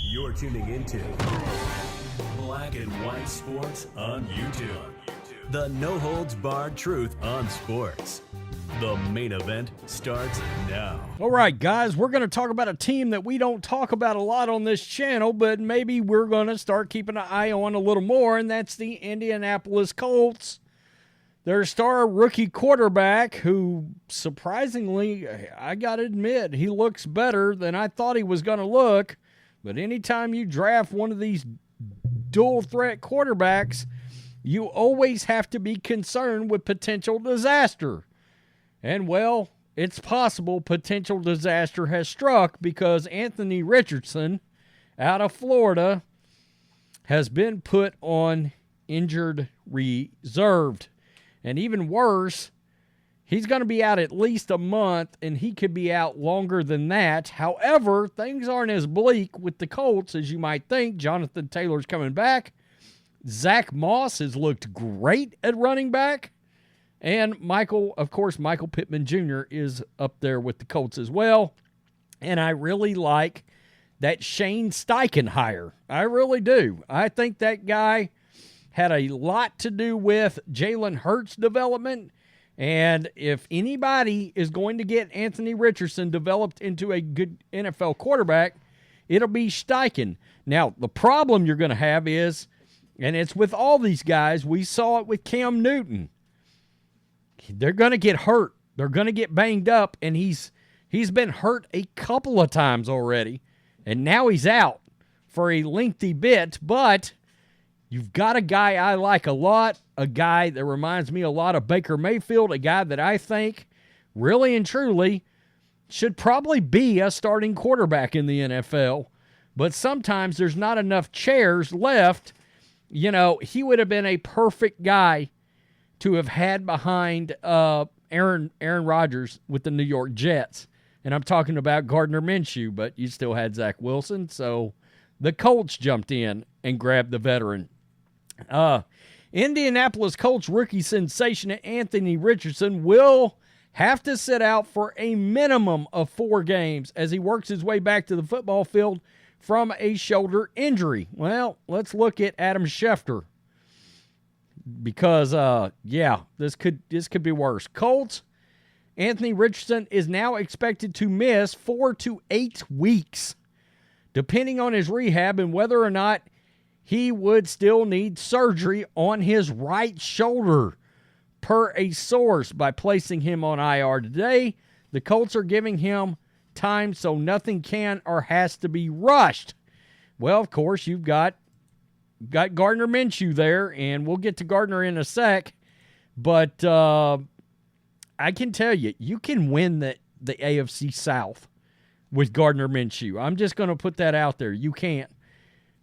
You're tuning into Black and White Sports on YouTube. The no-holds-barred truth on sports. The main event starts now. All right, guys, we're going to talk about a team that we don't talk about a lot on this channel, but maybe we're going to start keeping an eye on a little more, and that's the Indianapolis Colts. Their star rookie quarterback, who surprisingly, I got to admit, he looks better than I thought he was going to look. But anytime you draft one of these dual-threat quarterbacks, you always have to be concerned with potential disaster. And, well, it's possible potential disaster has struck because Anthony Richardson out of Florida has been put on injured reserve. And even worse, he's going to be out at least a month, and he could be out longer than that. However, things aren't as bleak with the Colts as you might think. Jonathan Taylor's coming back. Zach Moss has looked great at running back. And Michael Pittman Jr. is up there with the Colts as well. And I really like that Shane Steichen hire. I really do. I think that guy had a lot to do with Jalen Hurts' development. And if anybody is going to get Anthony Richardson developed into a good NFL quarterback, it'll be Steichen. Now, the problem you're going to have is, and it's with all these guys, we saw it with Cam Newton. They're going to get hurt. They're going to get banged up, and he's been hurt a couple of times already, and now he's out for a lengthy bit, but you've got a guy I like a lot, a guy that reminds me a lot of Baker Mayfield, a guy that I think really and truly should probably be a starting quarterback in the NFL, but sometimes there's not enough chairs left. You know, he would have been a perfect guy to have had behind Aaron Rodgers with the New York Jets. And I'm talking about Gardner Minshew, but you still had Zach Wilson, so the Colts jumped in and grabbed the veteran. Indianapolis Colts rookie sensation Anthony Richardson will have to sit out for a minimum of 4 games as he works his way back to the football field from a shoulder injury. Well, let's look at Adam Schefter because, this could be worse. Colts, Anthony Richardson is now expected to miss 4 to 8 weeks, depending on his rehab and whether or not he would still need surgery on his right shoulder, per a source. By placing him on IR today, the Colts are giving him time so nothing can or has to be rushed. Well, of course, you've got Gardner Minshew there, and we'll get to Gardner in a sec, but I can tell you, you can win the AFC South with Gardner Minshew. I'm just going to put that out there. You can't.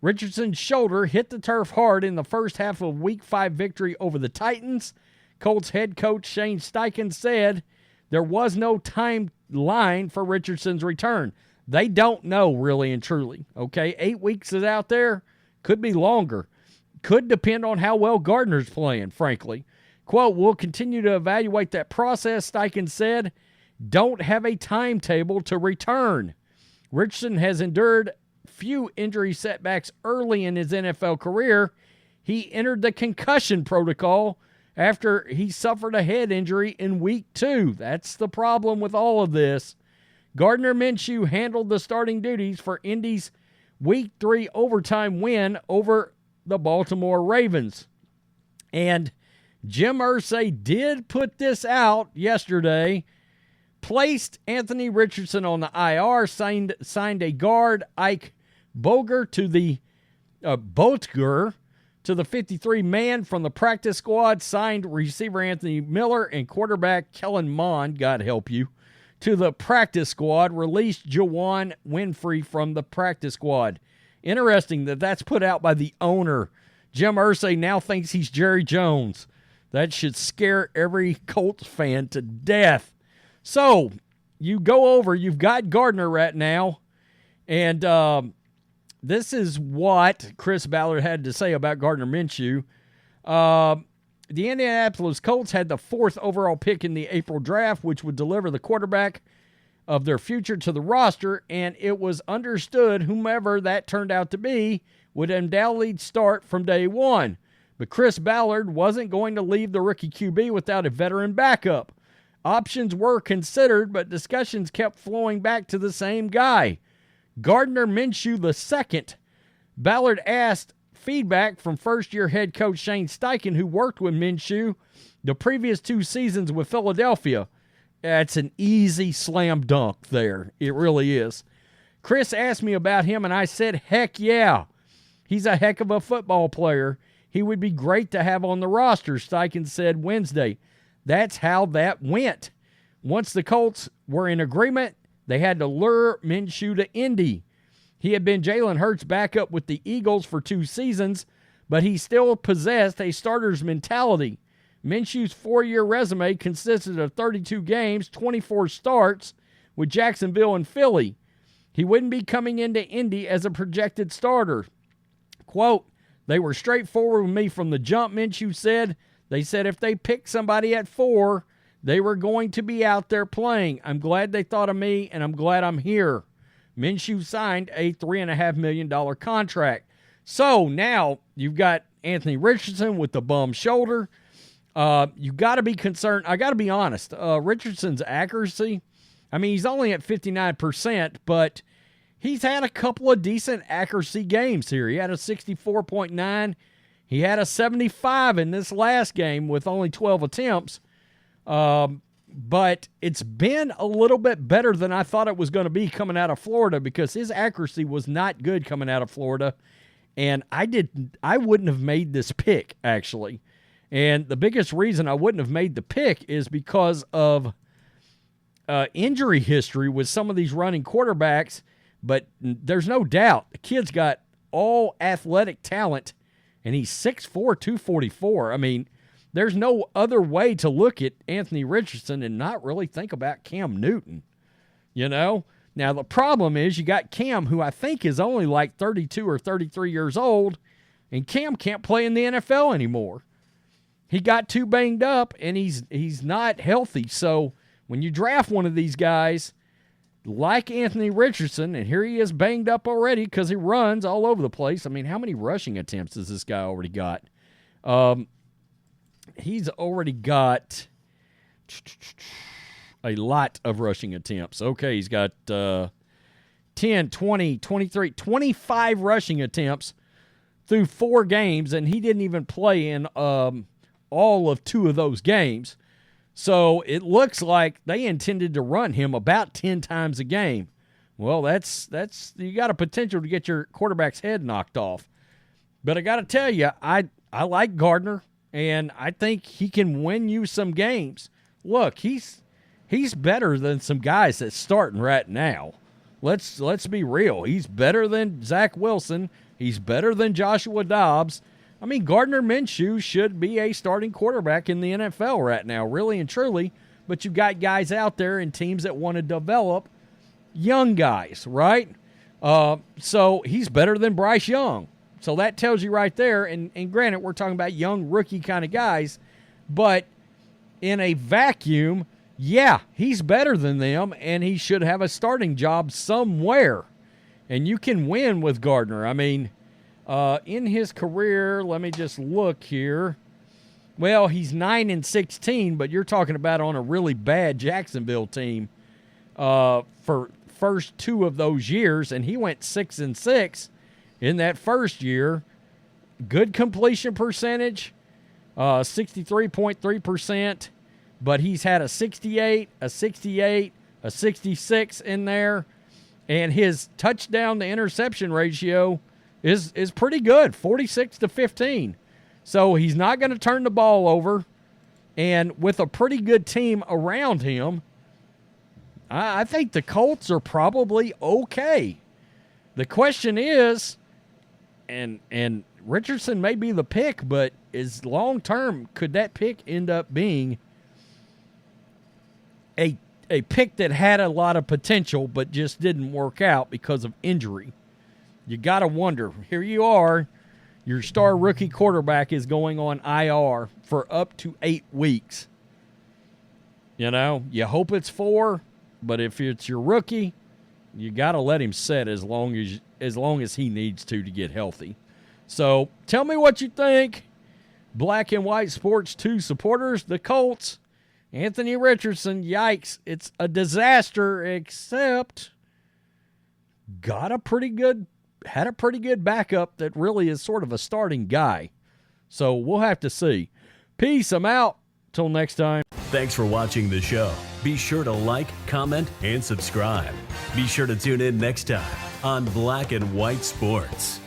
Richardson's shoulder hit the turf hard in the first half of Week 5 victory over the Titans. Colts head coach Shane Steichen said there was no timeline for Richardson's return. They don't know, really and truly. Okay, 8 weeks is out there. Could be longer. Could depend on how well Gardner's playing, frankly. Quote, we'll continue to evaluate that process, Steichen said. Don't have a timetable to return. Richardson has endured few injury setbacks early in his NFL career. He entered the concussion protocol after he suffered a head injury in Week 2. That's the problem with all of this. Gardner Minshew handled the starting duties for Indy's Week 3 overtime win over the Baltimore Ravens. And Jim Irsay did put this out yesterday, placed Anthony Richardson on the IR, signed a guard, Ike Boger, to the 53-man from the practice squad, signed receiver Anthony Miller and quarterback Kellen Mond, God help you, to the practice squad, released Juwan Winfrey from the practice squad. Interesting that that's put out by the owner. Jim Irsay now thinks he's Jerry Jones. That should scare every Colts fan to death. So, you've got Gardner right now, and this is what Chris Ballard had to say about Gardner Minshew. The Indianapolis Colts had the 4th overall pick in the April draft, which would deliver the quarterback of their future to the roster, and it was understood whomever that turned out to be would undoubtedly start from day one. But Chris Ballard wasn't going to leave the rookie QB without a veteran backup. Options were considered, but discussions kept flowing back to the same guy, Gardner Minshew II. Ballard asked feedback from first-year head coach Shane Steichen, who worked with Minshew the previous 2 seasons with Philadelphia. That's an easy slam dunk there. It really is. Chris asked me about him, and I said, heck yeah. He's a heck of a football player. He would be great to have on the roster, Steichen said Wednesday. That's how that went. Once the Colts were in agreement, they had to lure Minshew to Indy. He had been Jalen Hurts' backup with the Eagles for 2 seasons, but he still possessed a starter's mentality. Minshew's 4-year resume consisted of 32 games, 24 starts with Jacksonville and Philly. He wouldn't be coming into Indy as a projected starter. Quote, they were straightforward with me from the jump, Minshew said. They said if they picked somebody at 4, they were going to be out there playing. I'm glad they thought of me, and I'm glad I'm here. Minshew signed a $3.5 million contract. So now you've got Anthony Richardson with the bum shoulder. You got to be concerned. I got to be honest. Richardson's accuracy, I mean, he's only at 59%, but he's had a couple of decent accuracy games here. He had a 64.9. He had a 75 in this last game with only 12 attempts. But it's been a little bit better than I thought it was going to be coming out of Florida, because his accuracy was not good coming out of Florida. And I wouldn't have made this pick, actually. And the biggest reason I wouldn't have made the pick is because of injury history with some of these running quarterbacks. But there's no doubt the kid's got all athletic talent, and he's 6'4", 244. I mean, there's no other way to look at Anthony Richardson and not really think about Cam Newton, you know? Now, the problem is you got Cam, who I think is only like 32 or 33 years old, and Cam can't play in the NFL anymore. He got too banged up, and he's not healthy. So when you draft one of these guys like Anthony Richardson, and here he is banged up already because he runs all over the place. I mean, how many rushing attempts has this guy already got? He's already got a lot of rushing attempts. Okay, he's got 10, 20, 23, 25 rushing attempts through 4 games, and he didn't even play in all of 2 of those games. So it looks like they intended to run him about 10 times a game. Well, that's you got a potential to get your quarterback's head knocked off. But I got to tell you, I like Gardner, and I think he can win you some games. Look, he's better than some guys that's starting right now. Let's be real. He's better than Zach Wilson. He's better than Joshua Dobbs. I mean, Gardner Minshew should be a starting quarterback in the NFL right now, really and truly. But you've got guys out there and teams that want to develop young guys, right? So he's better than Bryce Young. So that tells you right there, and granted, we're talking about young rookie kind of guys, but in a vacuum, yeah, he's better than them, and he should have a starting job somewhere. And you can win with Gardner. I mean, in his career, let me just look here. Well, he's 9-16, but you're talking about on a really bad Jacksonville team for first 2 of those years, and he went 6-6 in that first year. Good completion percentage, 63.3%, but he's had a 68, a 68, a 66 in there, and his touchdown to interception ratio is pretty good, 46-15. So he's not going to turn the ball over, and with a pretty good team around him, I think the Colts are probably okay. The question is, and Richardson may be the pick, but is long term, could that pick end up being a pick that had a lot of potential but just didn't work out because of injury? You got to wonder. Here you are. Your star rookie quarterback is going on IR for up to 8 weeks. You know, you hope it's 4, But if it's your rookie, you got to let him sit as long as he needs to get healthy. So tell me what you think. Black and White Sports 2 supporters, the Colts, Anthony Richardson, yikes, it's a disaster, except had a pretty good backup that really is sort of a starting guy. So we'll have to see. Peace, I'm out. Till next time. Thanks for watching the show. Be sure to like, comment, and subscribe. Be sure to tune in next time on Black and White Sports.